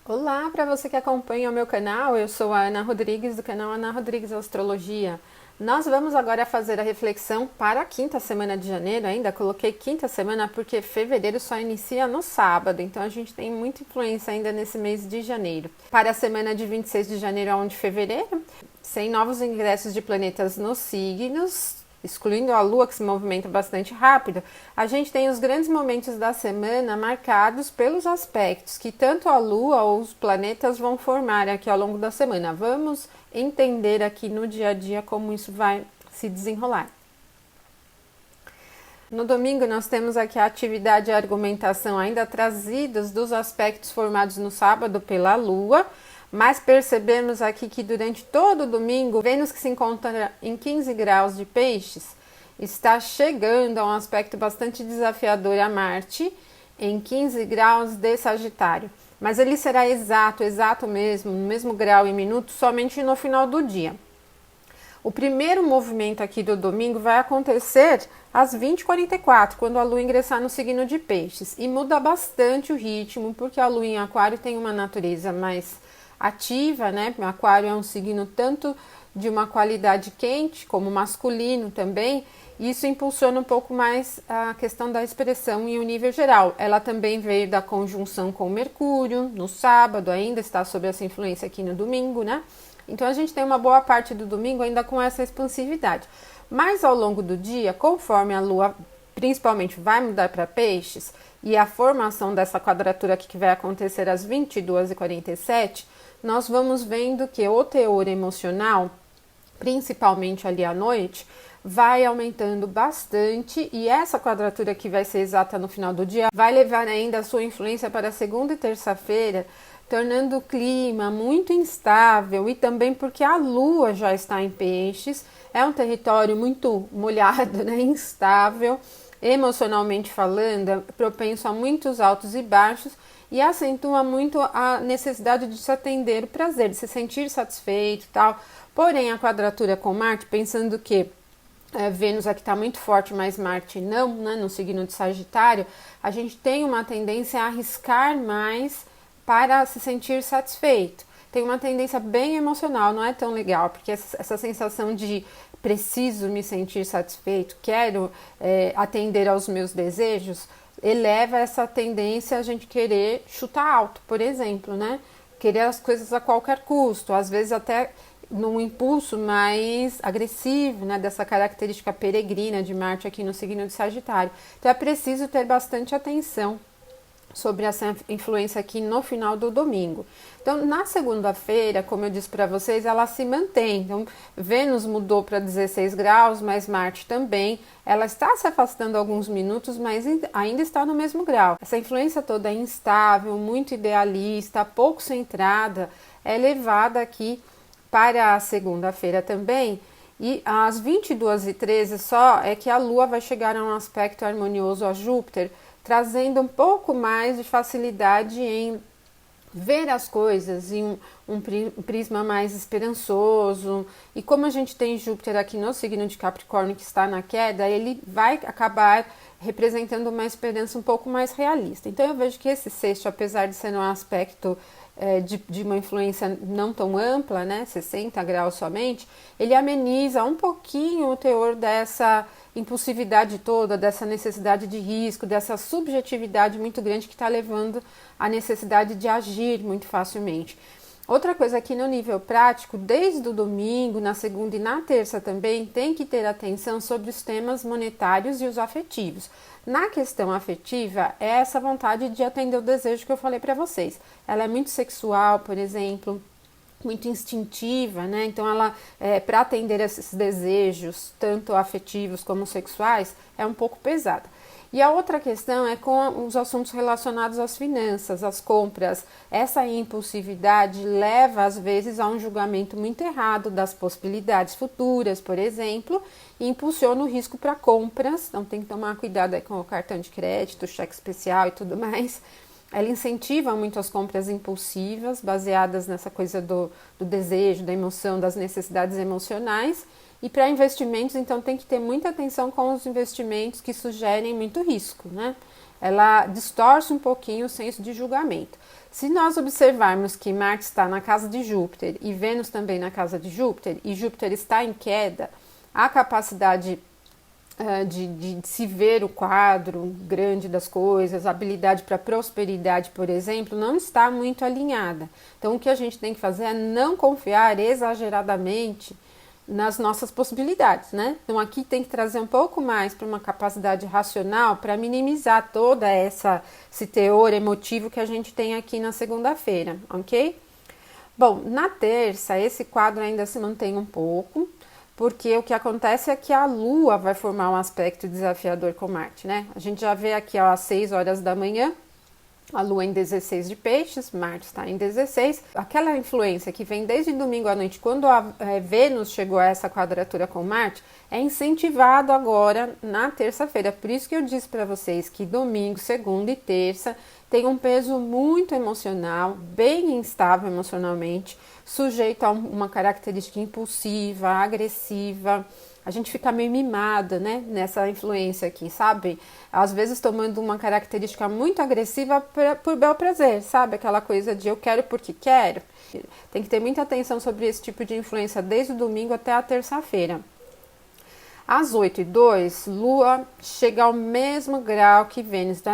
Olá, para você que acompanha o meu canal, eu sou a Ana Rodrigues do canal Ana Rodrigues Astrologia. Nós vamos agora fazer a reflexão para a quinta semana de janeiro, ainda coloquei quinta semana porque fevereiro só inicia no sábado, então a gente tem muita influência ainda nesse mês de janeiro. Para a semana de 26 de janeiro a 1 de fevereiro, sem novos ingressos de planetas nos signos, excluindo a Lua, que se movimenta bastante rápido, a gente tem os grandes momentos da semana marcados pelos aspectos que tanto a Lua ou os planetas vão formar aqui ao longo da semana. Vamos entender aqui no dia a dia como isso vai se desenrolar. No domingo nós temos aqui a atividade e a argumentação ainda trazidos dos aspectos formados no sábado pela Lua, mas percebemos aqui que durante todo o domingo, Vênus, que se encontra em 15 graus de Peixes, está chegando a um aspecto bastante desafiador a Marte, em 15 graus de Sagitário. Mas ele será exato mesmo, no mesmo grau e minuto, somente no final do dia. O primeiro movimento aqui do domingo vai acontecer às 20h44, quando a Lua ingressar no signo de Peixes. E muda bastante o ritmo, porque a Lua em Aquário tem uma natureza mais ativa, né? O Aquário é um signo tanto de uma qualidade quente como masculino também. E isso impulsiona um pouco mais a questão da expressão em um nível geral. Ela também veio da conjunção com Mercúrio no sábado, ainda está sob essa influência aqui no domingo, né? Então a gente tem uma boa parte do domingo ainda com essa expansividade. Mas ao longo do dia, conforme a Lua principalmente vai mudar para Peixes e a formação dessa quadratura aqui que vai acontecer às 22h47, nós vamos vendo que o teor emocional, principalmente ali à noite, vai aumentando bastante, e essa quadratura que vai ser exata no final do dia vai levar ainda a sua influência para a segunda e terça-feira, tornando o clima muito instável, e também porque a Lua já está em Peixes, é um território muito molhado, né, instável, emocionalmente falando, propenso a muitos altos e baixos, e acentua muito a necessidade de se atender o prazer, de se sentir satisfeito e tal. Porém, a quadratura com Marte, pensando que Vênus aqui está muito forte, mas Marte não, né, no signo de Sagitário, a gente tem uma tendência a arriscar mais para se sentir satisfeito. Tem uma tendência bem emocional, não é tão legal, porque essa sensação de preciso me sentir satisfeito, quero atender aos meus desejos, eleva essa tendência a gente querer chutar alto, por exemplo, né? Querer as coisas a qualquer custo, às vezes até num impulso mais agressivo, né? Dessa característica peregrina de Marte aqui no signo de Sagitário. Então é preciso ter bastante atenção sobre essa influência aqui no final do domingo. Então, na segunda-feira, como eu disse para vocês, ela se mantém. Então, Vênus mudou para 16 graus, mas Marte também. Ela está se afastando alguns minutos, mas ainda está no mesmo grau. Essa influência toda é instável, muito idealista, pouco centrada, é levada aqui para a segunda-feira também. E às 22h13 só é que a Lua vai chegar a um aspecto harmonioso a Júpiter, trazendo um pouco mais de facilidade em ver as coisas em um prisma mais esperançoso. E como a gente tem Júpiter aqui no signo de Capricórnio, que está na queda, ele vai acabar representando uma esperança um pouco mais realista. Então eu vejo que esse sexto, apesar de ser um aspecto de uma influência não tão ampla, né, 60 graus somente, ele ameniza um pouquinho o teor dessa impulsividade toda, dessa necessidade de risco, dessa subjetividade muito grande que está levando à necessidade de agir muito facilmente. Outra coisa aqui no nível prático, desde o domingo, na segunda e na terça também, tem que ter atenção sobre os temas monetários e os afetivos. Na questão afetiva, é essa vontade de atender o desejo que eu falei para vocês. Ela é muito sexual, por exemplo, muito instintiva, né? Então ela, para atender esses desejos, tanto afetivos como sexuais, é um pouco pesada. E a outra questão é com os assuntos relacionados às finanças, às compras. Essa impulsividade leva, às vezes, a um julgamento muito errado das possibilidades futuras, por exemplo, e impulsiona o risco para compras. Então tem que tomar cuidado aí com o cartão de crédito, cheque especial e tudo mais. Ela incentiva muito as compras impulsivas, baseadas nessa coisa do desejo, da emoção, das necessidades emocionais. E para investimentos, então, tem que ter muita atenção com os investimentos que sugerem muito risco, né? ela distorce um pouquinho o senso de julgamento. Se nós observarmos que Marte está na casa de Júpiter e Vênus também na casa de Júpiter, e Júpiter está em queda, a capacidade de se ver o quadro grande das coisas, a habilidade para prosperidade, por exemplo, não está muito alinhada. Então, o que a gente tem que fazer é não confiar exageradamente nas nossas possibilidades, né? Então, aqui tem que trazer um pouco mais para uma capacidade racional para minimizar toda esse teor emotivo que a gente tem aqui na segunda-feira, ok? Bom, na terça, esse quadro ainda se mantém um pouco, porque o que acontece é que a Lua vai formar um aspecto desafiador com Marte, né? A gente já vê aqui ó, às 6 horas da manhã, a Lua em 16 de Peixes, Marte está em 16. Aquela influência que vem desde domingo à noite, quando a Vênus chegou a essa quadratura com Marte, é incentivado agora na terça-feira. Por isso que eu disse para vocês que domingo, segunda e terça tem um peso muito emocional, bem instável emocionalmente, sujeito a uma característica impulsiva, agressiva. A gente fica meio mimada, né, nessa influência aqui, sabe? Às vezes tomando uma característica muito agressiva por bel prazer, sabe? Aquela coisa de eu quero porque quero. Tem que ter muita atenção sobre esse tipo de influência desde o domingo até a terça-feira. Às 8h02, Lua chega ao mesmo grau que Vênus. Então,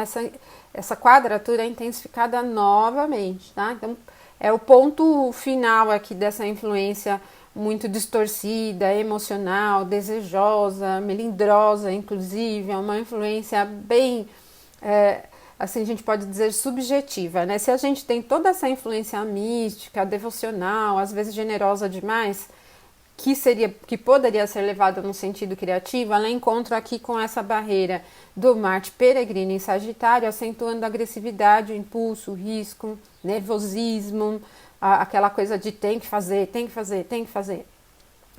essa quadratura é intensificada novamente, tá? Então, é o ponto final aqui dessa influência muito distorcida, emocional, desejosa, melindrosa, inclusive. É uma influência bem, assim, a gente pode dizer subjetiva, né? Se a gente tem toda essa influência mística, devocional, às vezes generosa demais, que poderia ser levada no sentido criativo, ela encontra aqui com essa barreira do Marte peregrino em Sagitário, acentuando a agressividade, o impulso, o risco, nervosismo, aquela coisa de tem que fazer, tem que fazer, tem que fazer.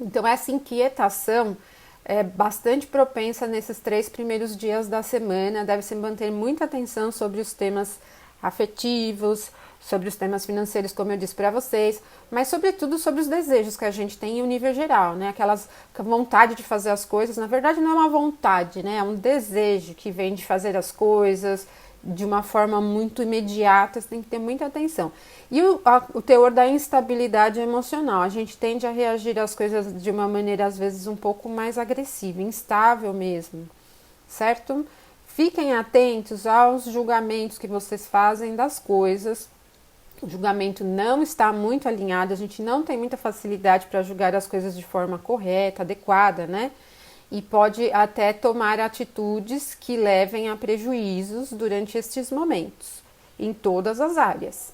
Então essa inquietação é bastante propensa nesses 3 primeiros dias da semana, deve-se manter muita atenção sobre os temas afetivos, sobre os temas financeiros, como eu disse para vocês, mas sobretudo sobre os desejos que a gente tem em um nível geral, né? Aquela vontade de fazer as coisas, na verdade não é uma vontade, né? É um desejo que vem de fazer as coisas de uma forma muito imediata, você tem que ter muita atenção. E o teor da instabilidade emocional, a gente tende a reagir às coisas de uma maneira às vezes um pouco mais agressiva, instável mesmo, certo? Fiquem atentos aos julgamentos que vocês fazem das coisas. O julgamento não está muito alinhado, a gente não tem muita facilidade para julgar as coisas de forma correta, adequada, né? E pode até tomar atitudes que levem a prejuízos durante estes momentos, em todas as áreas.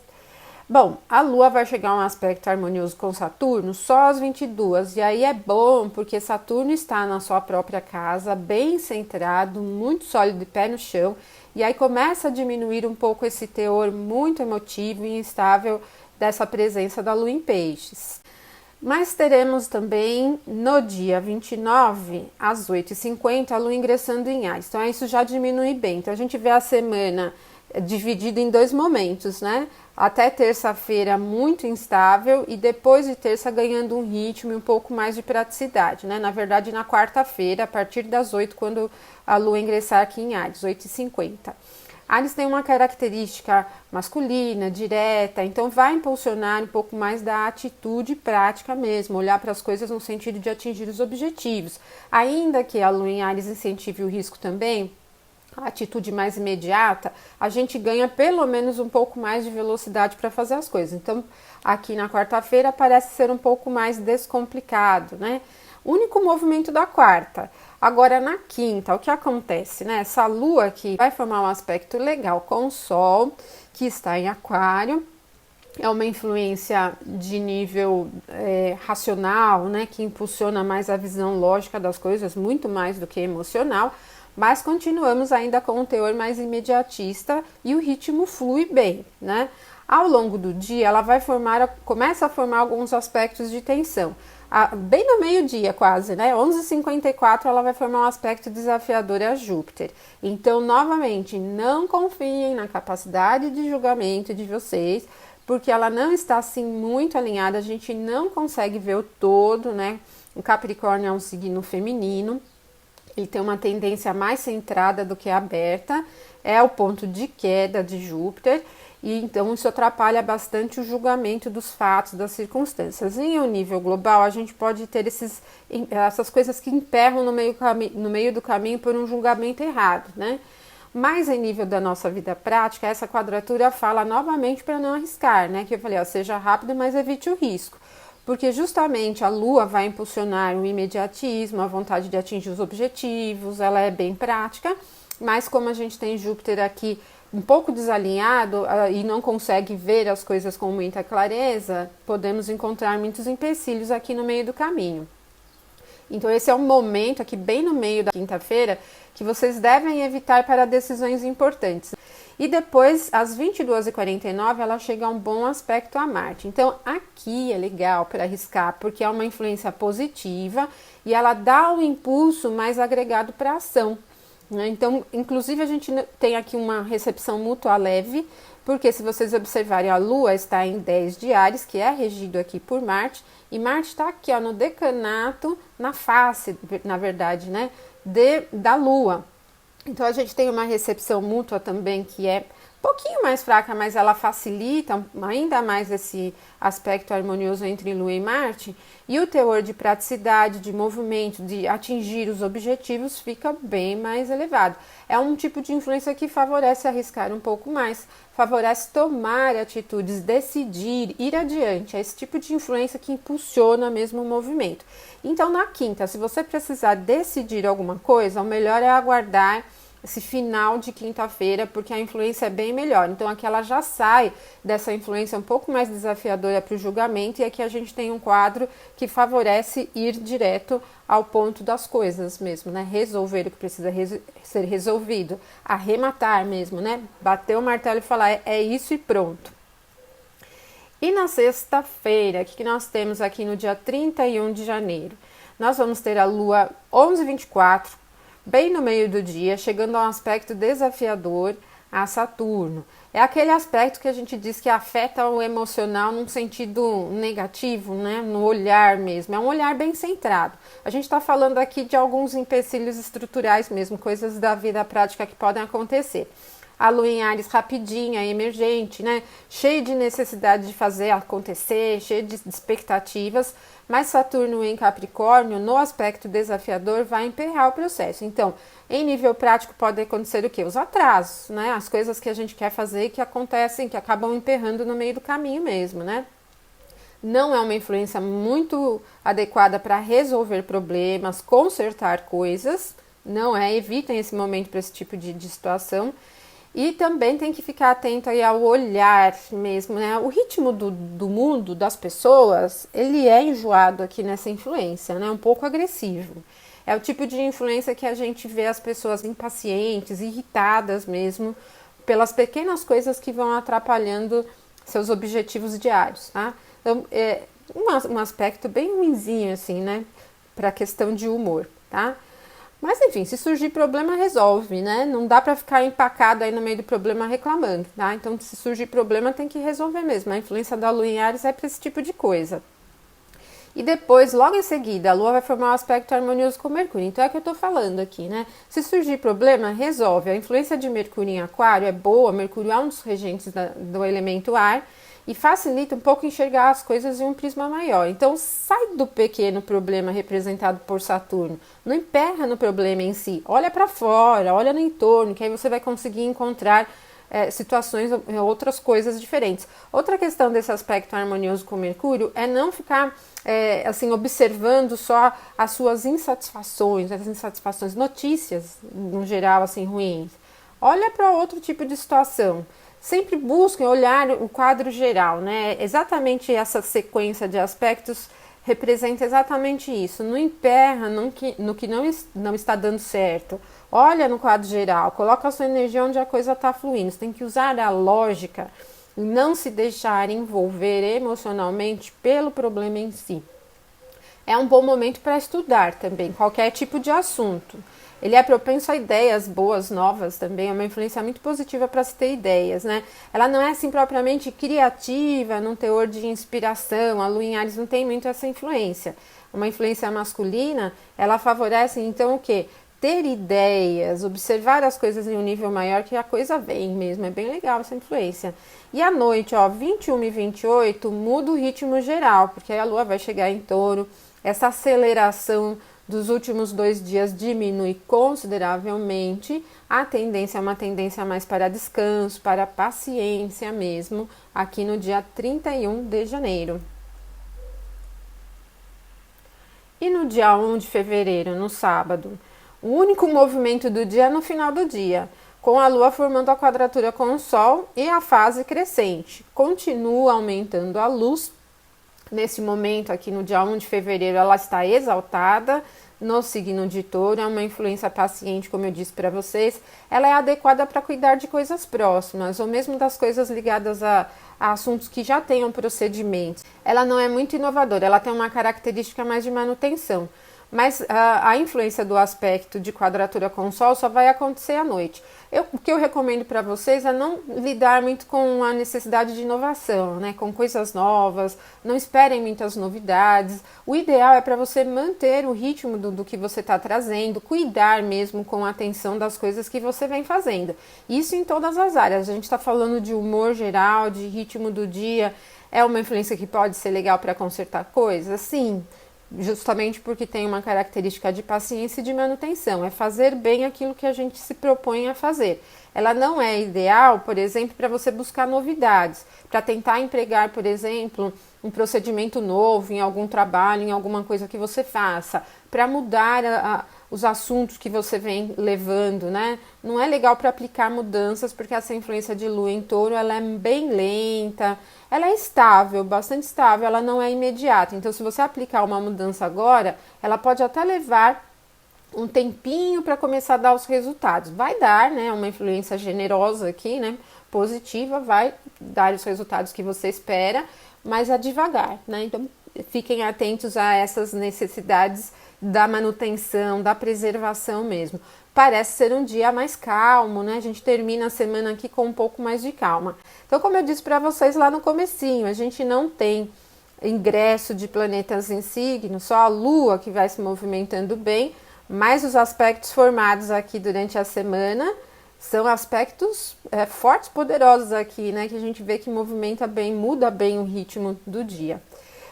Bom, a Lua vai chegar a um aspecto harmonioso com Saturno só às 22, e aí é bom porque Saturno está na sua própria casa, bem centrado, muito sólido de pé no chão, e aí começa a diminuir um pouco esse teor muito emotivo e instável dessa presença da Lua em Peixes. Mas teremos também no dia 29, às 8h50, a Lua ingressando em Áries. Então isso já diminui bem. Então a gente vê a semana dividida em 2 momentos, né? Até terça-feira muito instável e depois de terça ganhando um ritmo e um pouco mais de praticidade, né? Na verdade, na quarta-feira, a partir das 8, quando a Lua ingressar aqui em Áries, 8h50. Áries tem uma característica masculina, direta, então vai impulsionar um pouco mais da atitude prática mesmo, olhar para as coisas no sentido de atingir os objetivos. Ainda que a Lua em Áries incentive o risco também, a atitude mais imediata, a gente ganha pelo menos um pouco mais de velocidade para fazer as coisas. Então, aqui na quarta-feira parece ser um pouco mais descomplicado, né? Único movimento da quarta. Agora, na quinta, o que acontece, né? Essa Lua aqui vai formar um aspecto legal com o Sol, que está em Aquário. É uma influência de nível racional, né? Que impulsiona mais a visão lógica das coisas, muito mais do que emocional. Mas continuamos ainda com um teor mais imediatista e o ritmo flui bem, né? Ao longo do dia, ela começa a formar alguns aspectos de tensão. Bem no meio-dia quase, né? 11h54 ela vai formar um aspecto desafiador a Júpiter. Então, novamente, não confiem na capacidade de julgamento de vocês, porque ela não está assim muito alinhada, a gente não consegue ver o todo, né? O Capricórnio é um signo feminino. ele tem uma tendência mais centrada do que aberta, é o ponto de queda de Júpiter, e então isso atrapalha bastante o julgamento dos fatos, das circunstâncias. Em um nível global, a gente pode ter essas coisas que emperram no meio do caminho por um julgamento errado, né? Mas em nível da nossa vida prática, essa quadratura fala novamente para não arriscar, né? Que eu falei, ó, seja rápido, mas evite o risco. Porque justamente a Lua vai impulsionar o imediatismo, a vontade de atingir os objetivos, ela é bem prática, mas como a gente tem Júpiter aqui um pouco desalinhado e não consegue ver as coisas com muita clareza, podemos encontrar muitos empecilhos aqui no meio do caminho. Então esse é um momento aqui bem no meio da quinta-feira que vocês devem evitar para decisões importantes. E depois, às 22h49, ela chega a um bom aspecto a Marte. Então aqui é legal para arriscar, porque é uma influência positiva e ela dá um impulso mais agregado para a ação. Então, inclusive, a gente tem aqui uma recepção mútua leve, porque se vocês observarem, a Lua está em 10 de Áries, que é regido aqui por Marte, e Marte está aqui, ó, no decanato, na face, na verdade, né, da Lua. Então, a gente tem uma recepção mútua também, que é um pouquinho mais fraca, mas ela facilita ainda mais esse aspecto harmonioso entre Lua e Marte, e o teor de praticidade, de movimento, de atingir os objetivos fica bem mais elevado. É um tipo de influência que favorece arriscar um pouco mais, favorece tomar atitudes, decidir, ir adiante. É esse tipo de influência que impulsiona mesmo o movimento. Então, na quinta, se você precisar decidir alguma coisa, o melhor é aguardar esse final de quinta-feira, porque a influência é bem melhor. Então aqui ela já sai dessa influência um pouco mais desafiadora para o julgamento, e aqui a gente tem um quadro que favorece ir direto ao ponto das coisas mesmo, né? Resolver o que precisa ser resolvido, arrematar mesmo, né? Bater o martelo e falar é isso e pronto. E na sexta-feira, o que nós temos aqui no dia 31 de janeiro? Nós vamos ter a Lua 11h24, bem no meio do dia, chegando a um aspecto desafiador a Saturno. É aquele aspecto que a gente diz que afeta o emocional num sentido negativo, né? No olhar mesmo. É um olhar bem centrado. A gente está falando aqui de alguns empecilhos estruturais mesmo, coisas da vida prática que podem acontecer. A Lua em Áries rapidinha, emergente, né? Cheia de necessidade de fazer acontecer, cheia de expectativas, mas Saturno em Capricórnio, no aspecto desafiador, vai emperrar o processo. Então, em nível prático, pode acontecer o quê? Os atrasos, né? As coisas que a gente quer fazer que acontecem, que acabam emperrando no meio do caminho mesmo, né? Não é uma influência muito adequada para resolver problemas, consertar coisas, não é? Evitem esse momento para esse tipo de situação. E também tem que ficar atento aí ao olhar mesmo, né? O ritmo do mundo, das pessoas, ele é enjoado aqui nessa influência, né? Um pouco agressivo. É o tipo de influência que a gente vê as pessoas impacientes, irritadas mesmo, pelas pequenas coisas que vão atrapalhando seus objetivos diários, tá? Então, é um aspecto bem ruinzinho, assim, né? Para a questão de humor, tá? Mas enfim, se surgir problema, resolve, né? Não dá para ficar empacado aí no meio do problema reclamando, tá? Então, se surgir problema, tem que resolver mesmo. A influência da Lua em Áries é para esse tipo de coisa. E depois, logo em seguida, a Lua vai formar um aspecto harmonioso com Mercúrio. Então, é o que eu tô falando aqui, né? Se surgir problema, resolve. A influência de Mercúrio em Aquário é boa. Mercúrio é um dos regentes do elemento ar, e facilita um pouco enxergar as coisas em um prisma maior. Então, sai do pequeno problema representado por Saturno. Não emperra no problema em si. Olha para fora, olha no entorno, que aí você vai conseguir encontrar situações, outras coisas diferentes. Outra questão desse aspecto harmonioso com Mercúrio é não ficar assim, observando só as suas insatisfações, notícias, no geral, assim, ruins. Olha para outro tipo de situação. Sempre busquem olhar o quadro geral, né? Exatamente essa sequência de aspectos representa exatamente isso. Não emperra no que não está dando certo. Olha no quadro geral, coloca a sua energia onde a coisa está fluindo. Você tem que usar a lógica e não se deixar envolver emocionalmente pelo problema em si. É um bom momento para estudar também, qualquer tipo de assunto. Ele é propenso a ideias boas, novas também, é uma influência muito positiva para se ter ideias, né? Ela não é assim propriamente criativa, num teor de inspiração, a Lua em Áries não tem muito essa influência. Uma influência masculina, ela favorece então o quê? ter ideias, observar as coisas em um nível maior, que a coisa vem mesmo, é bem legal essa influência. E à noite, ó, 21 e 28, muda o ritmo geral, porque aí a Lua vai chegar em Touro, essa aceleração dos últimos 2 dias diminui consideravelmente, a tendência é uma tendência mais para descanso, para paciência mesmo, aqui no dia 31 de janeiro. E no dia 1 de fevereiro, no sábado, o único movimento do dia é no final do dia, com a Lua formando a quadratura com o Sol e a fase crescente. Continua aumentando a luz. Nesse momento, aqui no dia 1 de fevereiro, ela está exaltada no signo de Touro, é uma influência paciente, como eu disse para vocês. Ela é adequada para cuidar de coisas próximas, ou mesmo das coisas ligadas a assuntos que já tenham procedimentos. Ela não é muito inovadora, ela tem uma característica mais de manutenção. Mas a influência do aspecto de quadratura com o Sol só vai acontecer à noite. O que eu recomendo para vocês é não lidar muito com a necessidade de inovação, né? Com coisas novas, não esperem muitas novidades. O ideal é para você manter o ritmo do que você está trazendo, cuidar mesmo com atenção das coisas que você vem fazendo. Isso em todas as áreas. A gente está falando de humor geral, de ritmo do dia. É uma influência que pode ser legal para consertar coisas? Sim. Justamente porque tem uma característica de paciência e de manutenção, é fazer bem aquilo que a gente se propõe a fazer. Ela não é ideal, por exemplo, para você buscar novidades, para tentar empregar, por exemplo, um procedimento novo em algum trabalho, em alguma coisa que você faça, para mudar os assuntos que você vem levando, né? Não é legal para aplicar mudanças, porque essa influência de Lua em Touro, ela é bem lenta, ela é estável, bastante estável, ela não é imediata. Então, se você aplicar uma mudança agora, ela pode até levar um tempinho para começar a dar os resultados. Vai dar, né? Uma influência generosa aqui, né? Positiva, vai dar os resultados que você espera, mas é devagar, né? Então, fiquem atentos a essas necessidades da manutenção, da preservação mesmo. Parece ser um dia mais calmo, né? A gente termina a semana aqui com um pouco mais de calma. Então, como eu disse para vocês lá no comecinho, a gente não tem ingresso de planetas em signo, só a Lua que vai se movimentando bem, mas os aspectos formados aqui durante a semana são aspectos fortes, poderosos aqui, né? Que a gente vê que movimenta bem, muda bem o ritmo do dia.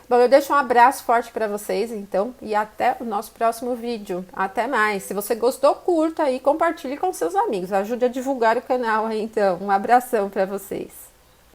Bom, eu deixo um abraço forte para vocês, então, e até o nosso próximo vídeo. Até mais. Se você gostou, curta e compartilhe com seus amigos. Ajude a divulgar o canal aí, então. Um abração para vocês.